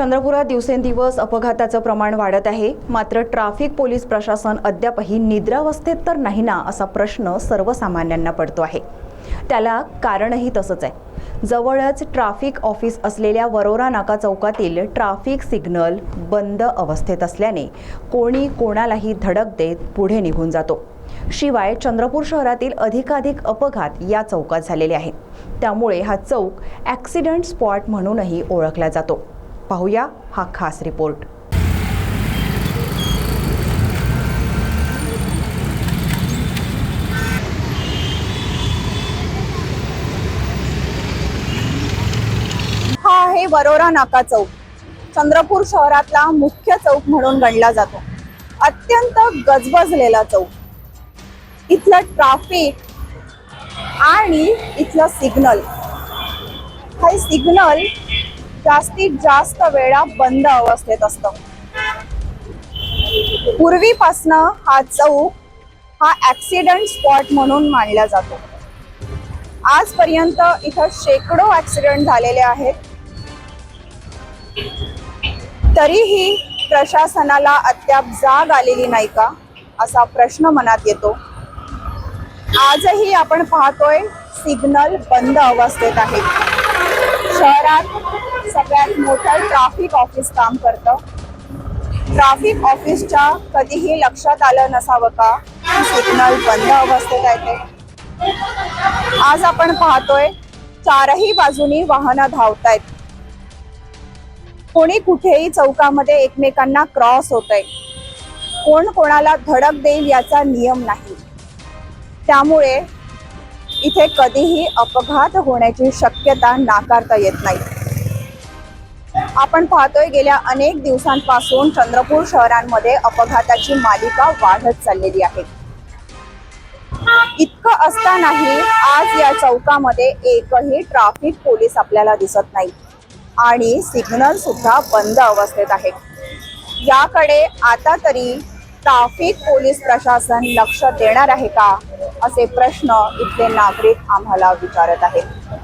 चंद्रपुरात दिवसेंदिवस अपघाताचं प्रमाण वाढत आहे। मात्र ट्रॅफिक पोलीस प्रशासन अद्यापही निद्रावस्थेत तर नाही ना असा प्रश्न सर्वसामान्यांना पडतो आहे। त्याला कारणही तसंच आहे। जवळच ट्रॅफिक ऑफिस असलेल्या वरोरा नाका चौकातील ट्रॅफिक सिग्नल बंद अवस्थेत असल्याने कोणी कोणालाही धडक देत पुढे निघून जातो। शिवाय चंद्रपूर शहरातील अधिकाधिक अपघात या चौकात झालेले आहेत। त्यामुळे हा चौक ॲक्सिडेंट स्पॉट म्हणूनही ओळखला जातो। पाहूया हा खास रिपोर्ट। हा आहे वरोरा नाका चौक। चंद्रपूर शहरातला मुख्य चौक म्हणून गणला जातो। अत्यंत गजबजलेला चौक। इथलं ट्रॅफिक आणि इथलं सिग्नल, हे सिग्नल जास्तीत जास्त वेळा बंद अवस्थेत असतं। पूर्वीपासनं हा चौक हा ॲक्सिडेंट स्पॉट म्हणून मानला जातो। आजपर्यंत इथं शेकडो ॲक्सिडेंट झालेले आहेत। तरीही प्रशासनाला अद्याप जाग आलेली नाही का असा प्रश्न मनात येतो। आजही आपण पाहतोय सिग्नल बंद अवस्थेत आहे। शहरात सगळ्यात मोठं ट्रॅफिक ऑफिस काम करतं। ट्रॅफिक ऑफिसच्या कधीही लक्षात आलं नसावं का सिग्नल बंद अवस्थेत आहे ते। आज आपण पाहतोय चारही बाजूनी वाहनं धावतायत। कोणी कुठेही चौकामध्ये एकमेकांना क्रॉस होतंय। कोण कोणाला धडक देईल याचा नियम नाही। त्यामुळे इथे कधीही अपघात होण्याची शक्यता नाकारता येत नाही। आपण पाहतोय गेल्या अनेक दिवसांपासून चंद्रपूर शहरांमध्ये अपघाताची मालिका वाढत चाललेली आहे। इतकं असतानाही आज या चौकामध्ये एकही ट्रॅफिक पोलीस आपल्याला दिसत नाही आणि सिग्नल सुद्धा बंद अवस्थेत आहे। याकडे आता तरी ट्रॅफिक पोलीस प्रशासन लक्ष देणार आहे का असे प्रश्न इथले नागरिक आम्हाला विचारत आहेत।